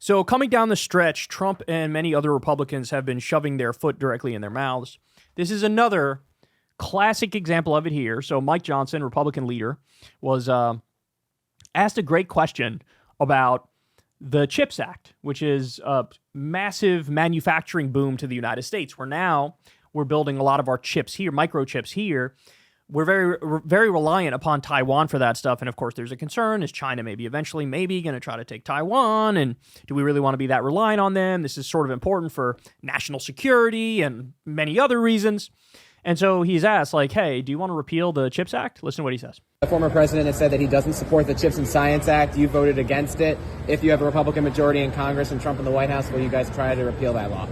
So coming down the stretch, Trump and many other Republicans have been shoving their foot directly in their mouths. This is another classic example of it here. So Mike Johnson, Republican leader, was asked a great question about the CHIPS Act, which is a massive manufacturing boom to the United States, where now we're building a lot of our chips here, microchips here. We're very reliant upon Taiwan for that stuff. And of course, there's a concern. Is China maybe going to try to take Taiwan? And do we really want to be that reliant on them? This is sort of important for national security and many other reasons. And so he's asked, like, hey, do you want to repeal the CHIPS Act? Listen to what he says. The former president has said that he doesn't support the CHIPS and Science Act. You voted against it. If you have a Republican majority in Congress and Trump in the White House, will you guys try to repeal that law?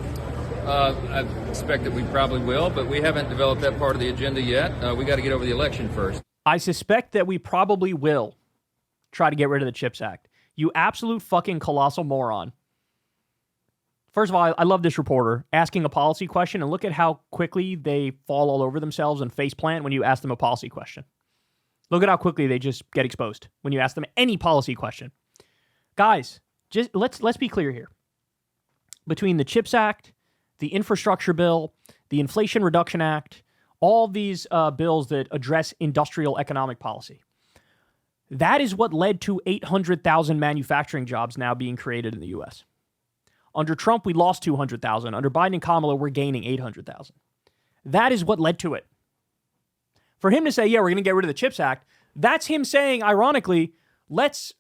I expect that we probably will, but we haven't developed that part of the agenda yet. We got to get over the election first. I suspect that we probably will try to get rid of the CHIPS Act. You absolute fucking colossal moron. First of all, I love this reporter asking a policy question, and look at how quickly they fall all over themselves and faceplant when you ask them a policy question. Look at how quickly they just get exposed when you ask them any policy question. Guys, just let's be clear here. Between the CHIPS Act, the Infrastructure Bill, the Inflation Reduction Act, all these bills that address industrial economic policy. That is what led to 800,000 manufacturing jobs now being created in the U.S. Under Trump, we lost 200,000. Under Biden and Kamala, we're gaining 800,000. That is what led to it. For him to say, yeah, we're going to get rid of the CHIPS Act, that's him saying, ironically, let's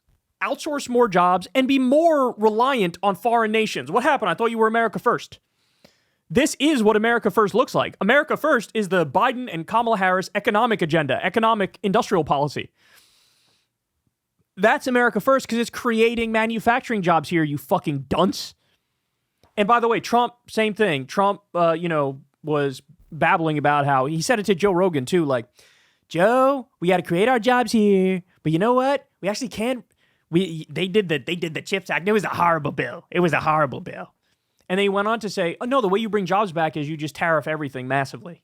outsource more jobs and be more reliant on foreign nations. What happened? I thought you were America first. This is what America First looks like. America First is the Biden and Kamala Harris economic agenda, economic industrial policy. That's America First because it's creating manufacturing jobs here, you fucking dunce. And by the way, Trump, same thing. Trump, was babbling about how he said it to Joe Rogan too, like, Joe, we got to create our jobs here, but you know what? We actually can't. They did the CHIPS Act. It was a horrible bill. It was a horrible bill. And then he went on to say, oh, no, the way you bring jobs back is you just tariff everything massively.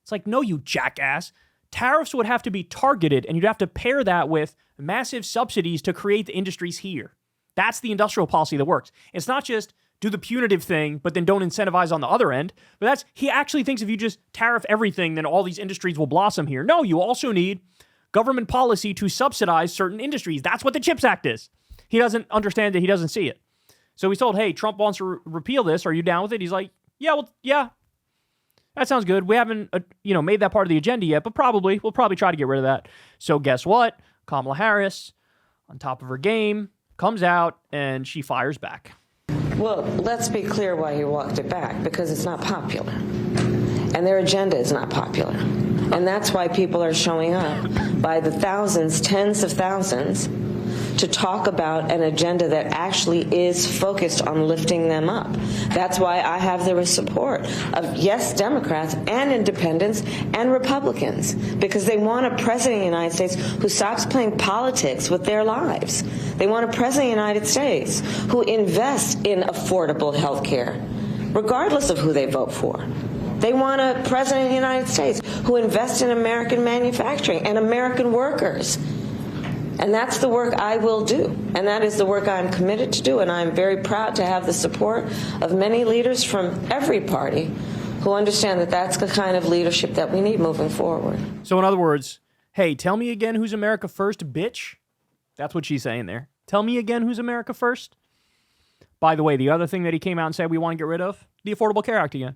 It's like, no, you jackass. Tariffs would have to be targeted, and you'd have to pair that with massive subsidies to create the industries here. That's the industrial policy that works. It's not just do the punitive thing, but then don't incentivize on the other end. But he actually thinks if you just tariff everything, then all these industries will blossom here. No, you also need government policy to subsidize certain industries. That's what the CHIPS Act is. He doesn't understand it. He doesn't see it. So he's told, hey, Trump wants to repeal this. Are you down with it? He's like, yeah, that sounds good. We haven't, made that part of the agenda yet, but we'll probably try to get rid of that. So guess what? Kamala Harris, on top of her game, comes out and she fires back. Well, let's be clear why he walked it back, because it's not popular. And their agenda is not popular. And that's why people are showing up by the thousands, tens of thousands, to talk about an agenda that actually is focused on lifting them up. That's why I have the support of, yes, Democrats and independents and Republicans, because they want a president of the United States who stops playing politics with their lives. They want a president of the United States who invests in affordable health care, regardless of who they vote for. They want a president of the United States who invests in American manufacturing and American workers. And that's the work I will do. And that is the work I'm committed to do. And I'm very proud to have the support of many leaders from every party who understand that that's the kind of leadership that we need moving forward. So in other words, hey, tell me again who's America first, bitch. That's what she's saying there. Tell me again who's America first. By the way, the other thing that he came out and said we want to get rid of, the Affordable Care Act again.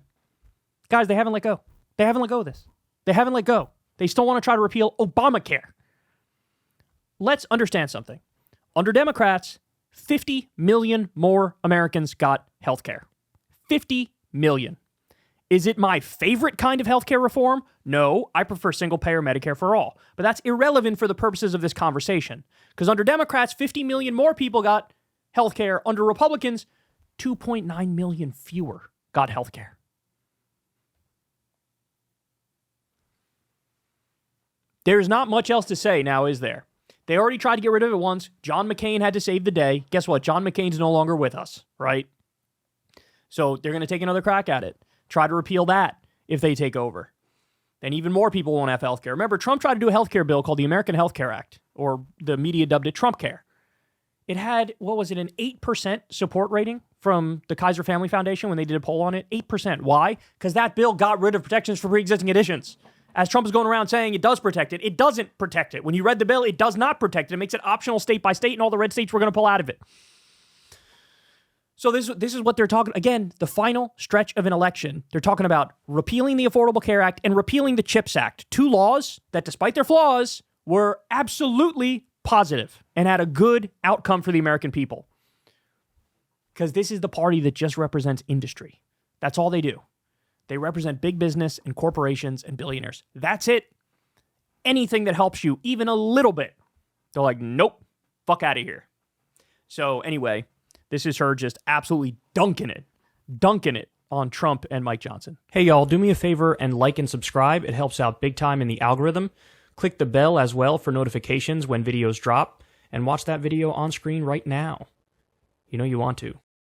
Guys, they haven't let go. They haven't let go of this. They haven't let go. They still want to try to repeal Obamacare. Let's understand something. Under Democrats, 50 million more Americans got health care. 50 million. Is it my favorite kind of healthcare reform? No, I prefer single-payer Medicare for all. But that's irrelevant for the purposes of this conversation. Because under Democrats, 50 million more people got healthcare. Under Republicans, 2.9 million fewer got healthcare. There's not much else to say now, is there? They already tried to get rid of it once. John McCain had to save the day. Guess what? John McCain's no longer with us, right? So they're going to take another crack at it. Try to repeal that if they take over. Then even more people won't have health care. Remember, Trump tried to do a health care bill called the American Health Care Act, or the media dubbed it Trump Care. It had, what was it, an 8% support rating from the Kaiser Family Foundation when they did a poll on it. 8%. Why? Because that bill got rid of protections for pre-existing conditions. As Trump is going around saying it does protect it, it doesn't protect it. When you read the bill, it does not protect it. It makes it optional state by state, and all the red states were going to pull out of it. So this is what they're talking, again, the final stretch of an election. They're talking about repealing the Affordable Care Act and repealing the CHIPS Act. Two laws that, despite their flaws, were absolutely positive and had a good outcome for the American people. Because this is the party that just represents industry. That's all they do. They represent big business and corporations and billionaires. That's it. Anything that helps you even a little bit, they're like, nope, fuck out of here. So anyway, this is her just absolutely dunking it on Trump and Mike Johnson. Hey, y'all, do me a favor and like and subscribe. It helps out big time in the algorithm. Click the bell as well for notifications when videos drop, and watch that video on screen right now. You know you want to.